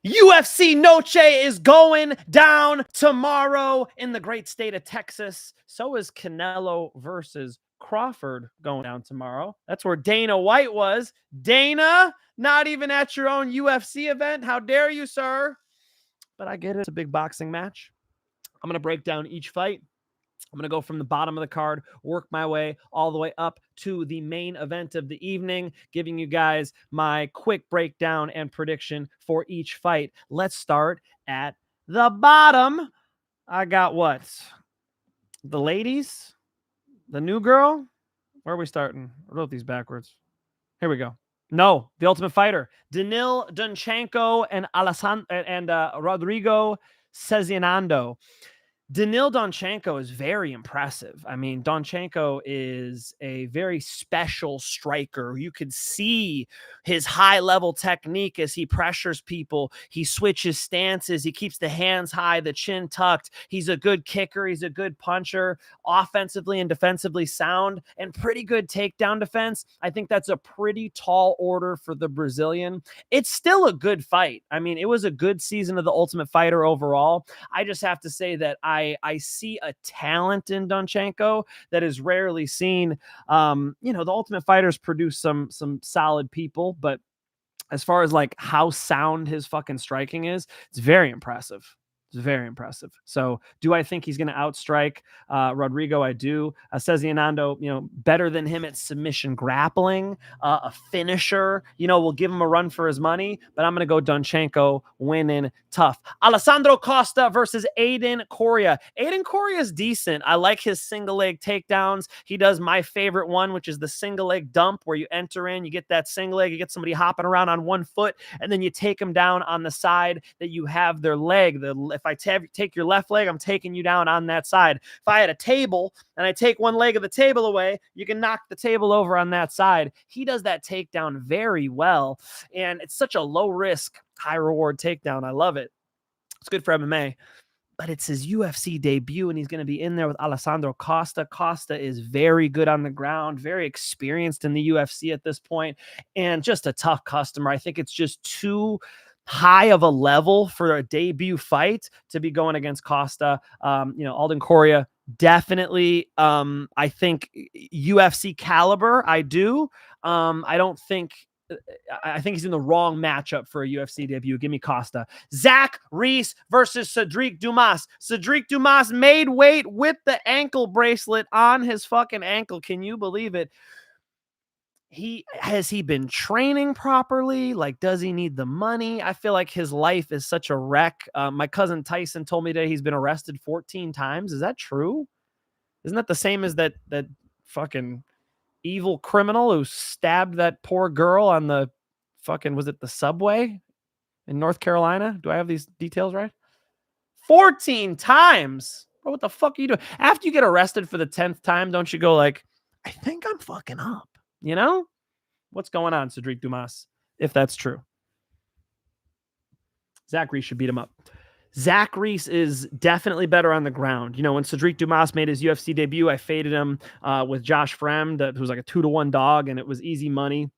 UFC Noche is going down tomorrow in the great state of Texas. So is Canelo versus Crawford going down tomorrow. That's where Dana White was. Dana, not even at your own UFC event. How dare you, sir? But I get it. It's a big boxing match. I'm going to break down each fight. I'm going to go from the bottom of the card, work my way all the way up to the main event of the evening, giving you guys my quick breakdown and prediction for each fight. Let's start at the bottom. I got what? The ladies? The new girl? Where are we starting? I wrote these backwards. Here we go. No, the Ultimate Fighter. Donchenko and Rodrigo Sezinando. Donchenko is very impressive. I mean, Donchenko is a very special striker. You could see his high-level technique as he pressures people. He switches stances. He keeps the hands high, the chin tucked. He's a good kicker. He's a good puncher, offensively and defensively sound, and pretty good takedown defense. I think that's a pretty tall order for the Brazilian. It's still a good fight. I mean, it was a good season of the Ultimate Fighter overall. I just have to say that I see a talent in Donchenko that is rarely seen. The Ultimate Fighters produce some solid people, but as far as like how sound his fucking striking is, it's very impressive. It's very impressive. So do I think he's going to outstrike Rodrigo? I do. Sezinando, better than him at submission grappling, a finisher, we'll give him a run for his money, but I'm going to go Donchenko winning tough. Alessandro Costa versus Aiden Coria. Aiden Coria is decent. I like his single leg takedowns. He does my favorite one, which is the single leg dump where you enter in, you get that single leg, you get somebody hopping around on one foot, and then you take them down on the side that you have their leg. If I take your left leg, I'm taking you down on that side. If I had a table and I take one leg of the table away, you can knock the table over on that side. He does that takedown very well, and it's such a low risk, high reward takedown. I love it. It's good for MMA, but it's his UFC debut, and he's going to be in there with Alessandro Costa. Costa is very good on the ground, very experienced in the UFC at this point, and just a tough customer. I think it's just too high of a level for a debut fight to be going against Costa. Alden Coria, definitely, I think UFC caliber. I do. I think he's in the wrong matchup for a UFC debut. Give me Costa. Zach Reese versus Cedric Dumas. Cedric Dumas made weight with the ankle bracelet on his fucking ankle. Can you believe it? Has he been training properly? Like, does he need the money? I feel like his life is such a wreck. My cousin Tyson told me today he's been arrested 14 times. Is that true? Isn't that the same as that fucking evil criminal who stabbed that poor girl on the fucking, was it the subway in North Carolina? Do I have these details right? 14 times. Bro, what the fuck are you doing? After you get arrested for the 10th time, don't you go like, I think I'm fucking up. What's going on, Cedric Dumas, if that's true? Zach Reese should beat him up. Zach Reese is definitely better on the ground. When Cedric Dumas made his UFC debut, I faded him with Josh Fremd, who was like a 2-1 dog, and it was easy money.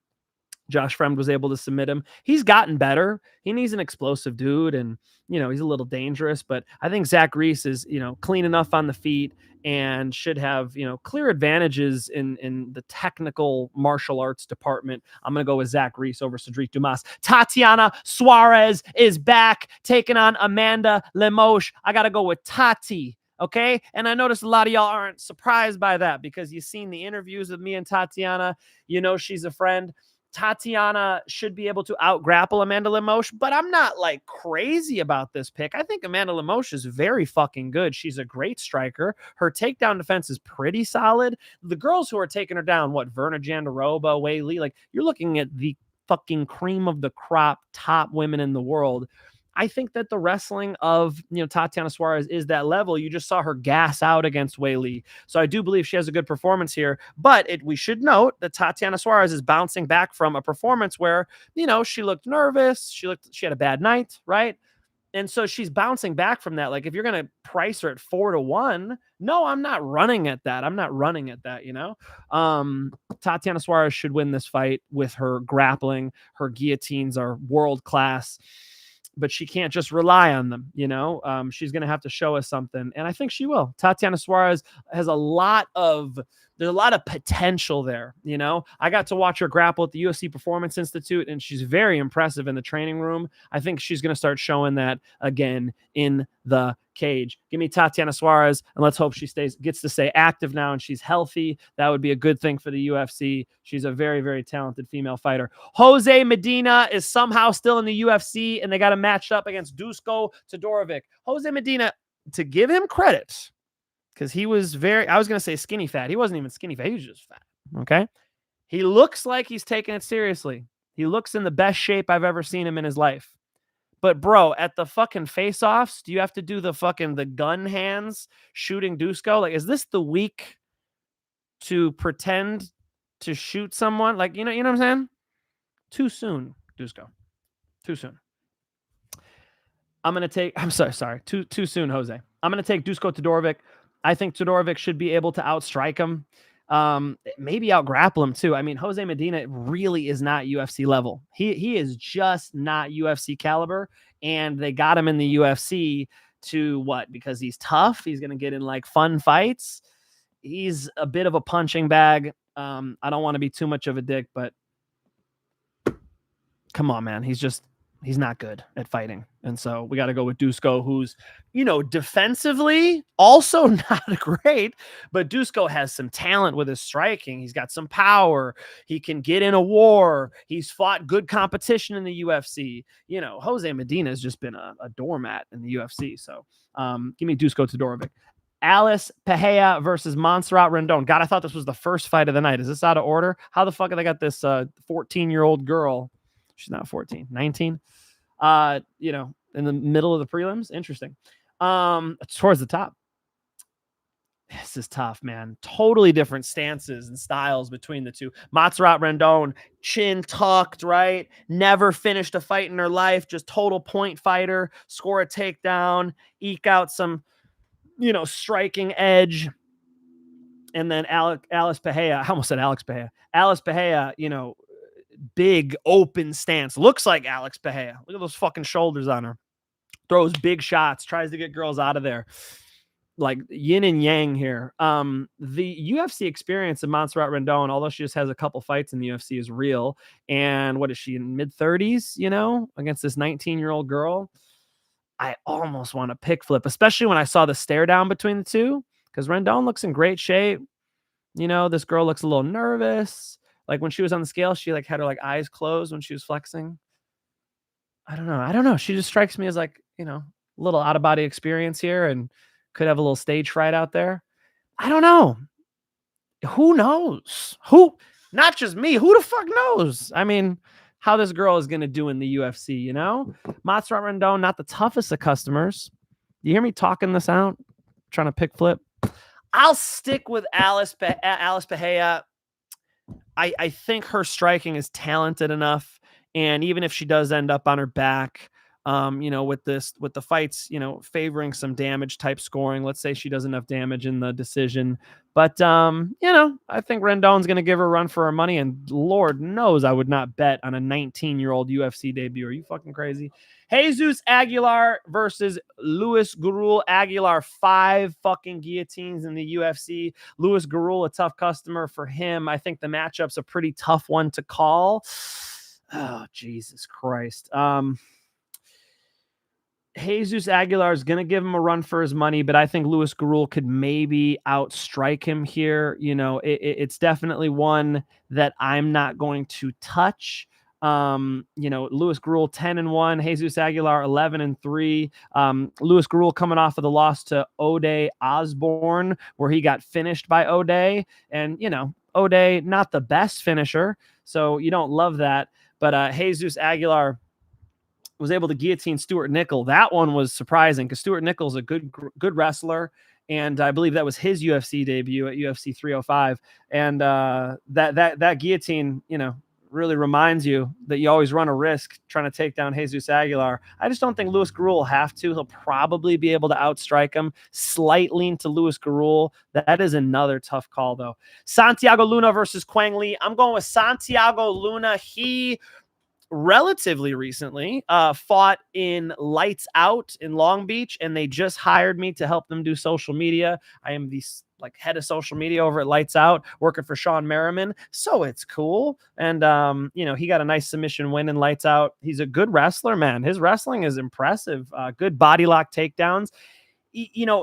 Josh Fremd was able to submit him. He's gotten better. He's an explosive dude, and he's a little dangerous, but I think Zach Reese is clean enough on the feet and should have clear advantages in the technical martial arts department. I'm gonna go with Zach Reese over Cedric Dumas. Tatiana Suarez is back, taking on Amanda Lemos. I gotta go with Tati. Okay. And I noticed a lot of y'all aren't surprised by that because you've seen the interviews with me and Tatiana. She's a friend. Tatiana should be able to out-grapple Amanda Lemos, but I'm not like crazy about this pick. I think Amanda Lemos is very fucking good. She's a great striker. Her takedown defense is pretty solid. The girls who are taking her down, Verna Jandiroba, Wei Li, like you're looking at the fucking cream of the crop top women in the world. I think that the wrestling of, Tatiana Suarez is that level. You just saw her gas out against Wei Li. So I do believe she has a good performance here, but we should note that Tatiana Suarez is bouncing back from a performance where, she looked nervous. She had a bad night, right? And so she's bouncing back from that. Like if you're going to price her at 4-1, no, I'm not running at that. Tatiana Suarez should win this fight with her grappling. Her guillotines are world-class. but she can't just rely on them. She's going to have to show us something. And I think she will. Tatiana Suarez has there's a lot of potential there. I got to watch her grapple at the UFC Performance Institute, and she's very impressive in the training room. I think she's going to start showing that again in the cage. Give me Tatiana Suarez, and let's hope she gets to stay active now and she's healthy. That would be a good thing for the UFC. She's a very, very talented female fighter. Jose Medina is somehow still in the UFC, and they got him matched up against Dusko Todorovic. Jose Medina, to give him credit, because he was I was going to say skinny fat. He wasn't even skinny fat. He was just fat. Okay. He looks like he's taking it seriously. He looks in the best shape I've ever seen him in his life. But bro, at the fucking face-offs, do you have to do the gun hands shooting Dusko? Like, is this the week to pretend to shoot someone? Like, you know what I'm saying? Too soon, Dusko. Too soon. I'm sorry. Too soon, Jose. I'm going to take Dusko Todorovic. I think Todorovic should be able to outstrike him. Maybe outgrapple him too. I mean, Jose Medina really is not UFC level. He is just not UFC caliber, and they got him in the UFC to what? Because he's tough. He's going to get in like fun fights. He's a bit of a punching bag. I don't want to be too much of a dick, but come on, man. He's not good at fighting. And so we got to go with Dusko, who's, defensively also not great, but Dusko has some talent with his striking. He's got some power. He can get in a war. He's fought good competition in the UFC. Jose Medina has just been a doormat in the UFC. So give me Dusko Todorovic. Alice Pereira versus Montserrat Rendon. God, I thought this was the first fight of the night. Is this out of order? How the fuck have they got this 14-year-old girl? She's not 14, 19. In the middle of the prelims. Interesting. Towards the top. This is tough, man. Totally different stances and styles between the two. Montserrat Rendon, chin tucked, right? Never finished a fight in her life. Just total point fighter. Score a takedown. Eke out some, striking edge. And then Alice Pereira. I almost said Alex Pereira. Alice Pereira, big open stance. Looks like Alex Pereira. Look at those fucking shoulders on her. Throws big shots. Tries to get girls out of there. Like yin and yang here. The UFC experience of Montserrat Rendon, although she just has a couple fights in the UFC, is real. And what is she, in mid-30s, against this 19-year-old girl? I almost want to pick flip, especially when I saw the stare down between the two, because Rendon looks in great shape. This girl looks a little nervous. Like when she was on the scale, she had her eyes closed when she was flexing. I don't know. She just strikes me as a little out of body experience here and could have a little stage fright out there. I don't know. Who knows? Not just me. Who the fuck knows? I mean, how this girl is going to do in the UFC, Montserrat Rendon, not the toughest of customers. You hear me talking this out? Trying to pick flip? I'll stick with Alice Pereira. I think her striking is talented enough. And even if she does end up on her back, with the fights, favoring some damage type scoring, let's say she does enough damage in the decision. But, I think Rendon's going to give her a run for her money. And Lord knows I would not bet on a 19-year-old UFC debut. Are you fucking crazy? Jesus Aguilar versus Luis Gurule. Aguilar, 5 fucking guillotines in the UFC. Luis Gurule, a tough customer for him. I think the matchup's a pretty tough one to call. Oh, Jesus Christ. Jesus Aguilar is going to give him a run for his money, but I think Luis Gurule could maybe outstrike him here. It's definitely one that I'm not going to touch. Luis Gurule 10-1, Jesus Aguilar 11-3. Luis Gurule coming off of the loss to Ode Osborne, where he got finished by Ode, and Ode not the best finisher, so you don't love that. But Jesus Aguilar was able to guillotine Stuart Nickel. That one was surprising because Stuart Nickel's a good wrestler, and I believe that was his UFC debut at UFC 305. And that guillotine, really reminds you that you always run a risk trying to take down Jesus Aguilar. I just don't think Luis Gurule will have to. He'll probably be able to outstrike him. Slight lean to Luis Gurule. That is another tough call, though. Santiago Luna versus Quang Le. I'm going with Santiago Luna. He relatively recently fought in Lights Out in Long Beach, and they just hired me to help them do social media. I am the head of social media over at Lights Out, working for Sean Merriman. So it's cool. And he got a nice submission win in Lights Out. He's a good wrestler, man. His wrestling is impressive. Good body lock takedowns.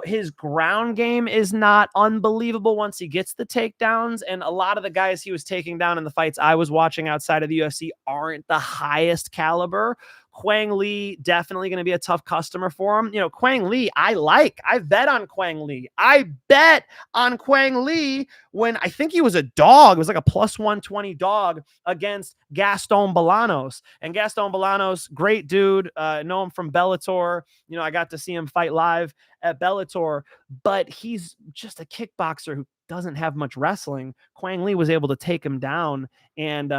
His ground game is not unbelievable once he gets the takedowns. And a lot of the guys he was taking down in the fights I was watching outside of the UFC aren't the highest caliber. Quang Lee, definitely going to be a tough customer for him. Quang Lee, I've bet on Quang Lee. I bet on Quang Lee when I think he was a dog. It was like a plus 120 dog against Gaston Bolanos. And Gaston Bolanos, great dude. Know him from Bellator. I got to see him fight live at Bellator, but he's just a kickboxer who doesn't have much wrestling. Quang Lee was able to take him down, and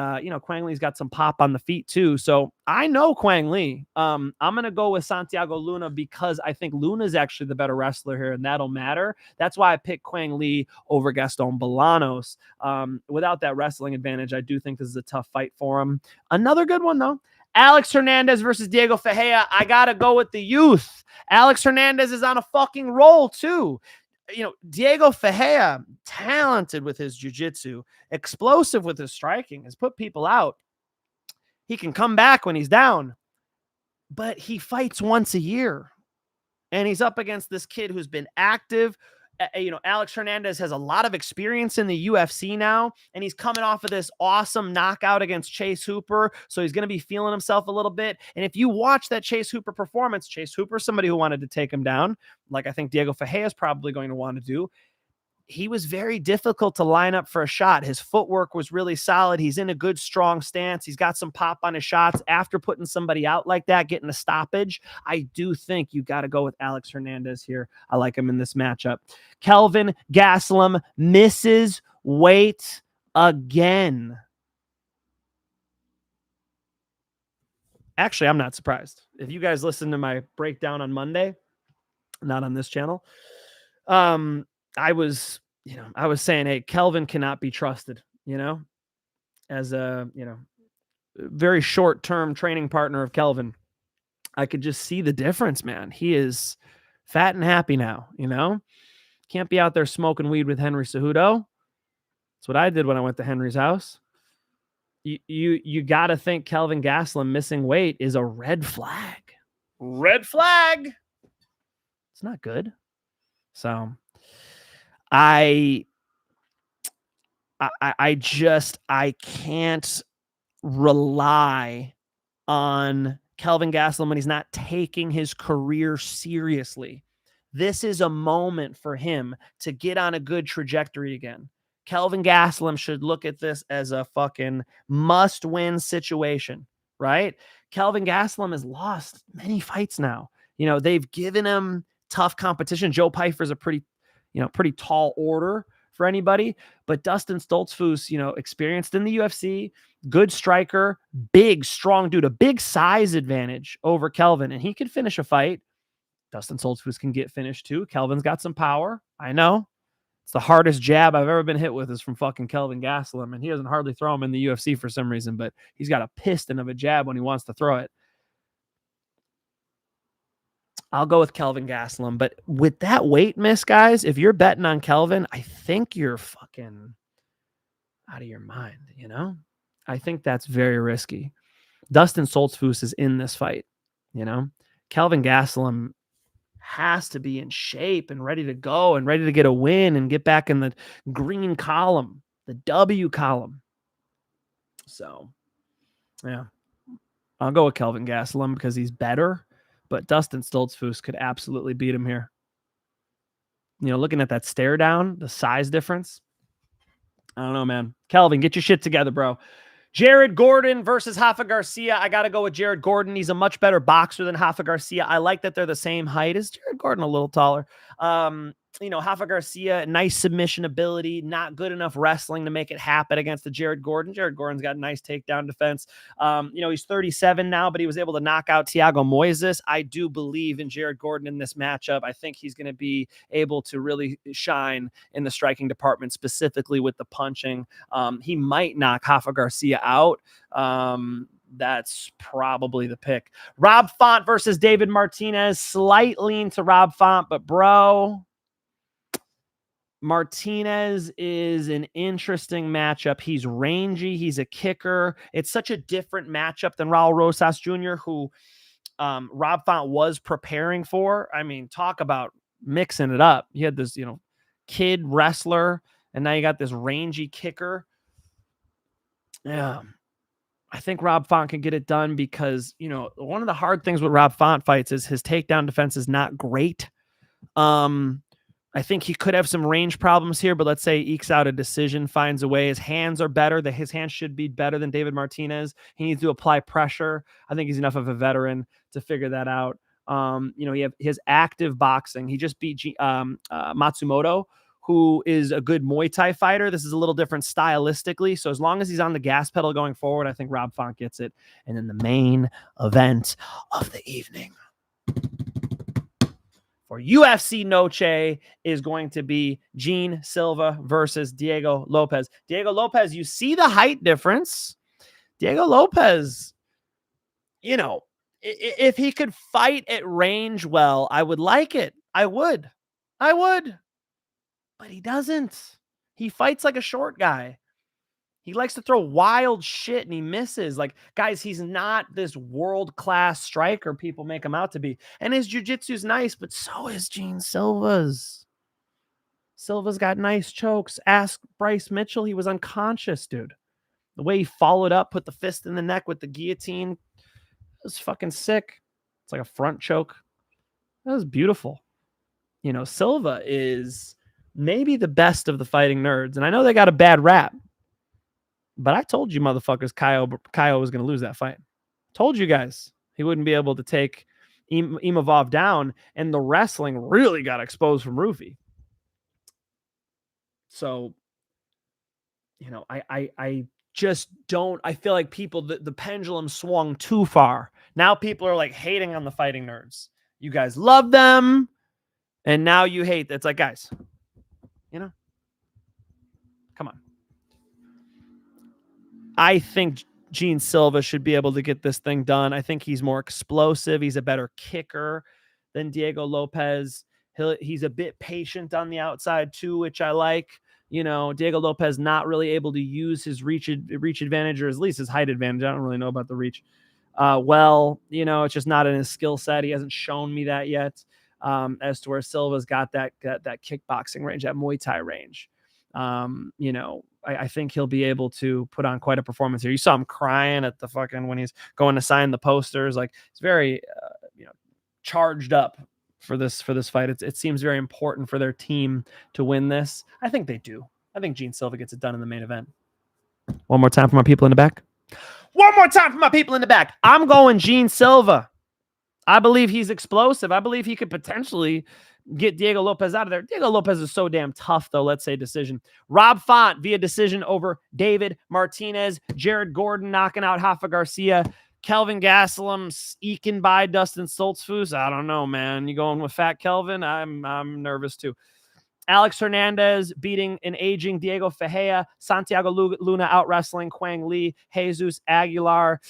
Quang Lee's got some pop on the feet too. So I know Quang Lee. I'm gonna go with Santiago Luna because I think Luna's actually the better wrestler here, and that'll matter. That's why I picked Quang Lee over Gaston Bolanos. Without that wrestling advantage, I do think this is a tough fight for him. Another good one though. Alex Hernandez versus Diego Ferreira. I gotta go with the youth. Alex Hernandez is on a fucking roll too. Diego Ferreira, talented with his jiu-jitsu, explosive with his striking, has put people out. He can come back when he's down, but he fights once a year, and he's up against this kid who's been active. Alex Hernandez has a lot of experience in the UFC now, and he's coming off of this awesome knockout against Chase Hooper, so he's going to be feeling himself a little bit. And if you watch that Chase Hooper performance, Chase Hooper, somebody who wanted to take him down, like I think Diego Ferreira is probably going to want to do. He was very difficult to line up for a shot. His footwork was really solid. He's in a good, strong stance. He's got some pop on his shots. After putting somebody out like that, getting a stoppage, I do think you got to go with Alex Hernandez here. I like him in this matchup. Kelvin Gastelum misses weight again. Actually, I'm not surprised. If you guys listen to my breakdown on Monday, not on this channel, I was saying, hey, Kelvin cannot be trusted, as a, very short-term training partner of Kelvin. I could just see the difference, man. He is fat and happy now, Can't be out there smoking weed with Henry Cejudo. That's what I did when I went to Henry's house. You got to think Kelvin Gastelum missing weight is a red flag. Red flag. It's not good. So I can't rely on Kelvin Gastelum when he's not taking his career seriously. This is a moment for him to get on a good trajectory again. Kelvin Gastelum should look at this as a fucking must-win situation, right? Kelvin Gastelum has lost many fights now. They've given him tough competition. Joe Pyfer's a pretty tall order for anybody, but Dustin Stoltzfus, experienced in the UFC, good striker, big, strong dude, a big size advantage over Kelvin, and he can finish a fight. Dustin Stoltzfus can get finished too. Kelvin's got some power. I know. It's the hardest jab I've ever been hit with is from fucking Kelvin Gastelum, and he doesn't hardly throw him in the UFC for some reason, but he's got a piston of a jab when he wants to throw it. I'll go with Kelvin Gastelum, but with that weight miss, guys, if you're betting on Kelvin, I think you're fucking out of your mind, I think that's very risky. Dustin Stoltzfus is in this fight, Kelvin Gastelum has to be in shape and ready to go and ready to get a win and get back in the green column, the W column. So, yeah, I'll go with Kelvin Gastelum because he's better. But Dustin Stoltzfus could absolutely beat him here. Looking at that stare down, the size difference. I don't know, man. Kelvin, get your shit together, bro. Jared Gordon versus Rafa Garcia. I got to go with Jared Gordon. He's a much better boxer than Rafa Garcia. I like that they're the same height as Jared Gordon, a little taller. Rafa Garcia, nice submission ability, not good enough wrestling to make it happen against the Jared Gordon. Jared Gordon's got nice takedown defense. He's 37 now, but he was able to knock out Thiago Moises. I do believe in Jared Gordon in this matchup. I think he's going to be able to really shine in the striking department, specifically with the punching. He might knock Rafa Garcia out. that's probably the pick. Rob Font versus David Martinez. Slight lean to Rob Font, but bro, Martinez is an interesting matchup. He's rangy. He's a kicker. It's such a different matchup than Raul Rosas Jr., who Rob Font was preparing for. I mean, talk about mixing it up. You had this, kid wrestler, and now you got this rangy kicker. Yeah. I think Rob Font can get it done because, one of the hard things with Rob Font fights is his takedown defense is not great. I think he could have some range problems here, but let's say ekes out a decision, finds a way. His hands are better. His hands should be better than David Martinez. He needs to apply pressure. I think he's enough of a veteran to figure that out. He have his active boxing. He just beat Matsumoto, who is a good Muay Thai fighter. This is a little different stylistically. So as long as he's on the gas pedal going forward, I think Rob Font gets it. And then the main event of the evening for UFC Noche is going to be Gene Silva versus Diego Lopes. Diego Lopes, you see the height difference. Diego Lopes, if he could fight at range well, I would like it. I would. But he doesn't. He fights like a short guy. He likes to throw wild shit and he misses. Like, guys, he's not this world-class striker people make him out to be. And his jiu-jitsu's nice, but so is Gene Silva's. Silva's got nice chokes. Ask Bryce Mitchell. He was unconscious, dude. The way he followed up, put the fist in the neck with the guillotine, it was fucking sick. It's like a front choke. That was beautiful. Silva is maybe the best of the fighting nerds. And I know they got a bad rap. But I told you motherfuckers Kyle was going to lose that fight. Told you guys he wouldn't be able to take Imavov down, and the wrestling really got exposed from Rufy. So, I just don't. I feel like the pendulum swung too far. Now people are like hating on the fighting nerds. You guys love them, and now you hate. It's like, guys, come on. I think Gene Silva should be able to get this thing done. I think he's more explosive. He's a better kicker than Diego Lopes. He's a bit patient on the outside too, which I like. Diego Lopes not really able to use his reach advantage, or at least his height advantage. I don't really know about the reach. It's just not in his skill set. He hasn't shown me that yet. As to where Silva's got that kickboxing range, that Muay Thai range. I think he'll be able to put on quite a performance here. You saw him crying at the when he's going to sign the posters. Like, it's very, charged up for this fight. It seems very important for their team to win this. I think they do. I think Gene Silva gets it done in the main event. One more time for my people in the back. I'm going Gene Silva. I believe he's explosive. I believe he could potentially get Diego Lopes out of there. Diego Lopes is so damn tough, though. Let's say decision. Rob Font via decision over David Martinez. Jared Gordon knocking out Rafa Garcia. Kelvin Gastelum eking by Dustin Stoltzfus. I don't know, man. You going with Fat Kelvin? I'm nervous too. Alex Hernandez beating an aging Diego Ferreira. Santiago Luna out wrestling Quang Lee. Jesus Aguilar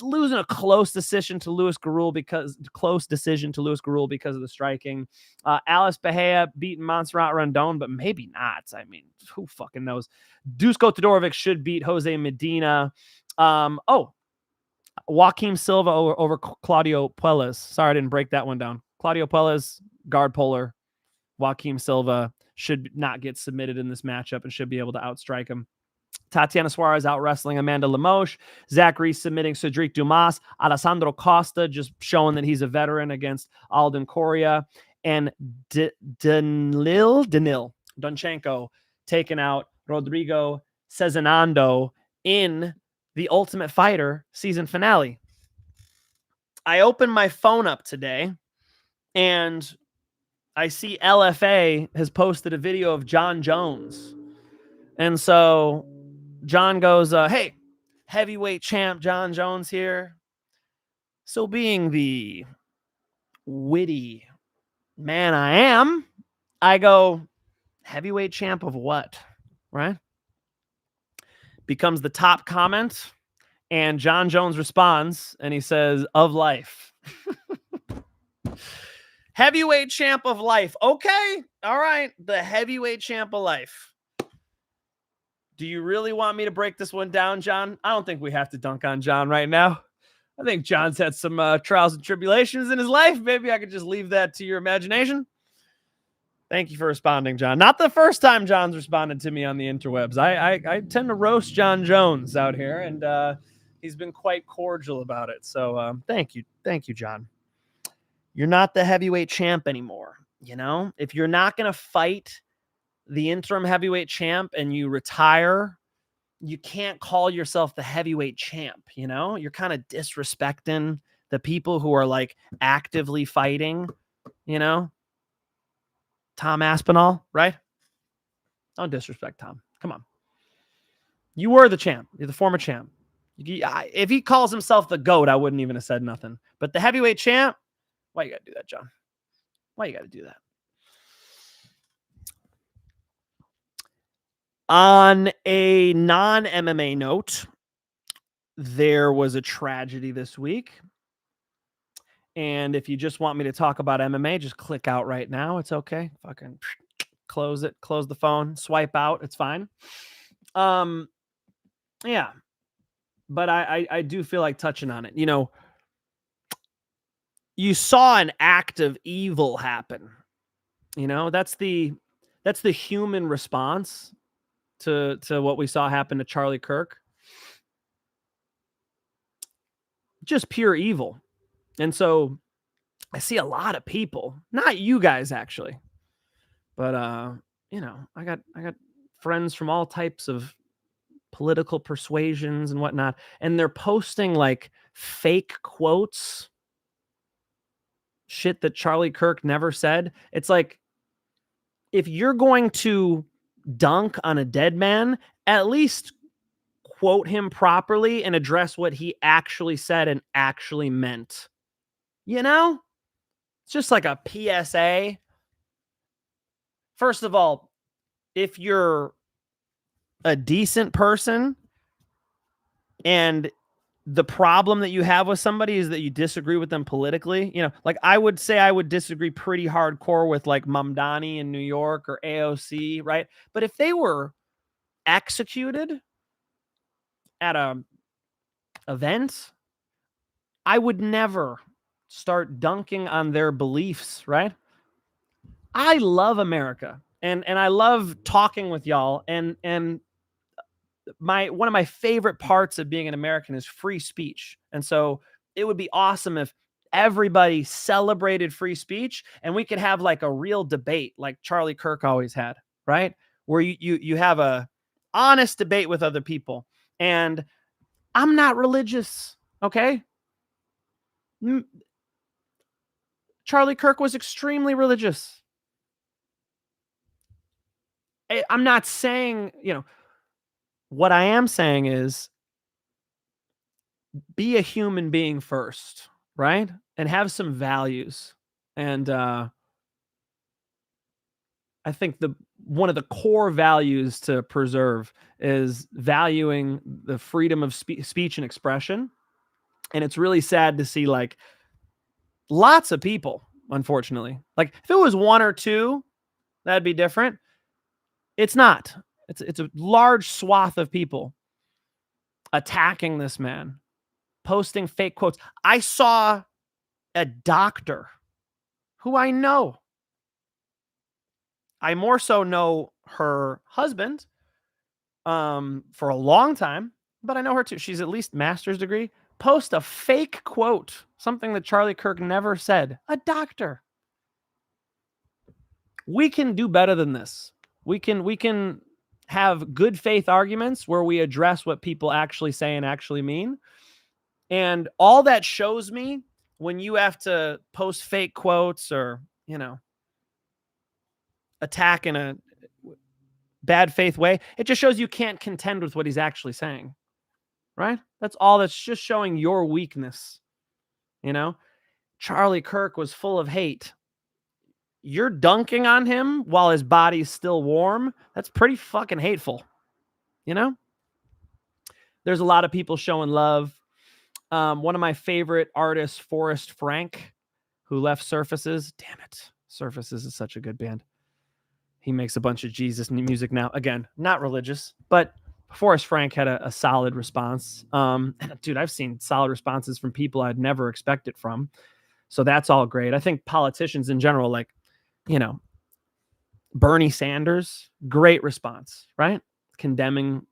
losing a close decision to Luis Gurule because of the striking. Alice Bahia beating Montserrat Rendon, but maybe not. I mean, who fucking knows? Dusko Todorovic should beat Jose Medina. Joaquim Silva over Claudio Puelles. Sorry, I didn't break that one down. Claudio Puelles, guard puller. Joaquim Silva should not get submitted in this matchup and should be able to outstrike him. Tatiana Suarez out wrestling Amanda Lemos. Zach Reese submitting Cedric Dumas. Alessandro Costa just showing that he's a veteran against Alden Coria. And Donchenko taking out Rodrigo Sezinando in the Ultimate Fighter season finale. I opened my phone up today and I see LFA has posted a video of Jon Jones. And so John goes, hey, heavyweight champ Jon Jones here. So being the witty man I am, I go, heavyweight champ of what? Right? Becomes the top comment. And Jon Jones responds and he says, of life. Heavyweight champ of life. Okay. All right. The heavyweight champ of life. Do you really want me to break this one down, Jon? I don't think we have to dunk on Jon right now. I think Jon's had some trials and tribulations in his life. Maybe I could just leave that to your imagination. Thank you for responding, Jon. Not the first time Jon's responded to me on the interwebs. I tend to roast Jon Jones out here, and he's been quite cordial about it. So thank you. Thank you, Jon. You're not the heavyweight champ anymore. You know, if you're not going to fight the interim heavyweight champ and you retire, you can't call yourself the heavyweight champ. You know, you're kind of disrespecting the people who are like actively fighting, you know, Tom Aspinall, right? Don't disrespect Tom. Come on. You were the champ. You're the former champ. If he calls himself the GOAT, I wouldn't even have said nothing. But the heavyweight champ, why you got to do that, Jon? Why you got to do that? On a non-MMA note, there was a tragedy this week. And if you just want me to talk about MMA, just click out right now. It's okay. Fucking close it. Close the phone. Swipe out. It's fine. Yeah. But I do feel like touching on it. You know, you saw an act of evil happen. You know, that's the human response to what we saw happen to Charlie Kirk. Just pure evil. And so I see a lot of people, not you guys actually, but you know, I got friends from all types of political persuasions and whatnot, and they're posting like fake quotes, shit that Charlie Kirk never said. It's like, if you're going to dunk on a dead man, at least quote him properly and address what he actually said and actually meant. You know? It's just like a PSA. First of all, if you're a decent person and the problem that you have with somebody is that you disagree with them politically, you know, like I would say I would disagree pretty hardcore with like Mamdani in New York or AOC, right? But if they were executed at a event, I would never start dunking on their beliefs, right? I love America and I love talking with y'all, and one of my favorite parts of being an American is free speech. And so it would be awesome if everybody celebrated free speech and we could have like a real debate like Charlie Kirk always had, right? Where you have a honest debate with other people. And I'm not religious, okay? Charlie Kirk was extremely religious. I'm not saying, you know, what I am saying is be a human being first, right? And have some values. And I think one of the core values to preserve is valuing the freedom of speech and expression. And it's really sad to see like lots of people, unfortunately, like if it was one or two, that'd be different. It's not. It's a large swath of people attacking this man, posting fake quotes. I saw a doctor who I know. I more so know her husband for a long time, but I know her too. She's at least master's degree. Post a fake quote, something that Charlie Kirk never said. A doctor. We can do better than this. We can have good faith arguments where we address what people actually say and actually mean. And all that shows me when you have to post fake quotes or, you know, attack in a bad faith way, it just shows you can't contend with what he's actually saying, right? That's all. That's just showing your weakness. You know, Charlie Kirk was full of hate. You're dunking on him while his body's still warm. That's pretty fucking hateful, you know? There's a lot of people showing love. One of my favorite artists, Forrest Frank, who left Surfaces. Damn it. Surfaces is such a good band. He makes a bunch of Jesus music now. Again, not religious, but Forrest Frank had a solid response. Dude, I've seen solid responses from people I'd never expect it from. So that's all great. I think politicians in general, like, Bernie Sanders, great response, right? Condemning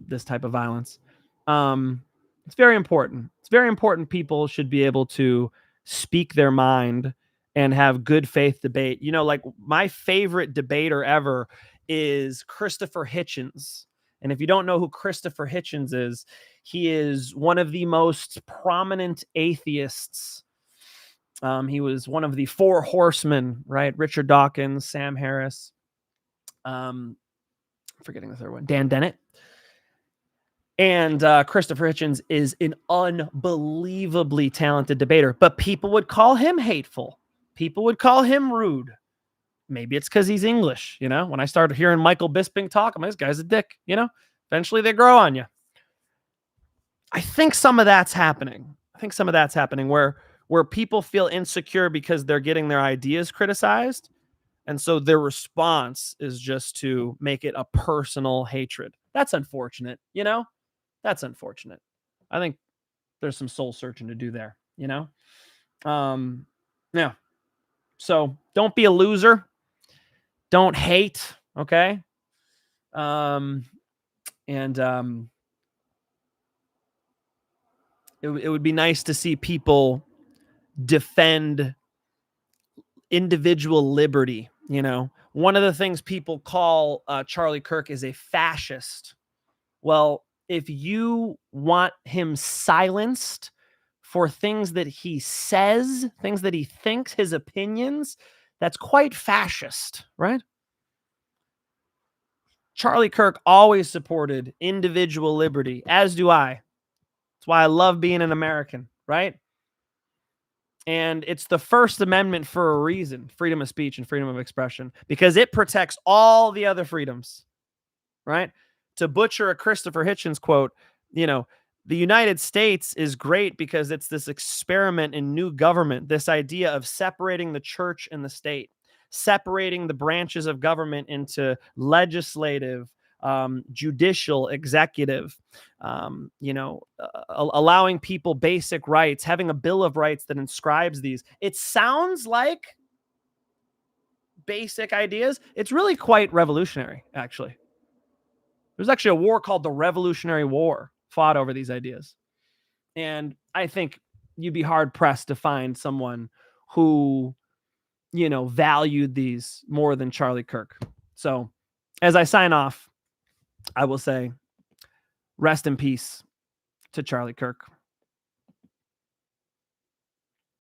this type of violence. It's very important. It's very important people should be able to speak their mind and have good faith debate. Like my favorite debater ever is Christopher Hitchens. And if you don't know who Christopher Hitchens is, he is one of the most prominent atheists. He was one of the four horsemen, right? Richard Dawkins, Sam Harris, forgetting the third one, Dan Dennett. And Christopher Hitchens is an unbelievably talented debater, but people would call him hateful. People would call him rude. Maybe it's because he's English. When I started hearing Michael Bisping talk, I'm like, this guy's a dick. Eventually they grow on you. I think some of that's happening. Where people feel insecure because they're getting their ideas criticized. And so their response is just to make it a personal hatred. That's unfortunate, That's unfortunate. I think there's some soul searching to do there, Yeah. So don't be a loser. Don't hate, okay? It would be nice to see people defend individual liberty. One of the things people call Charlie Kirk is a fascist. Well, if you want him silenced for things that he says, things that he thinks, his opinions, that's quite fascist, right? Charlie Kirk always supported individual liberty, as do I. That's why I love being an American, right? And it's the First Amendment for a reason, freedom of speech and freedom of expression, because it protects all the other freedoms, right? To butcher a Christopher Hitchens quote, the United States is great because it's this experiment in new government, this idea of separating the church and the state, separating the branches of government into legislative, judicial, executive, allowing people basic rights, having a Bill of Rights that inscribes these. It sounds like basic ideas. It's really quite revolutionary, actually. There's actually a war called the Revolutionary War fought over these ideas. And I think you'd be hard pressed to find someone who, valued these more than Charlie Kirk. So as I sign off, I will say, rest in peace to Charlie Kirk.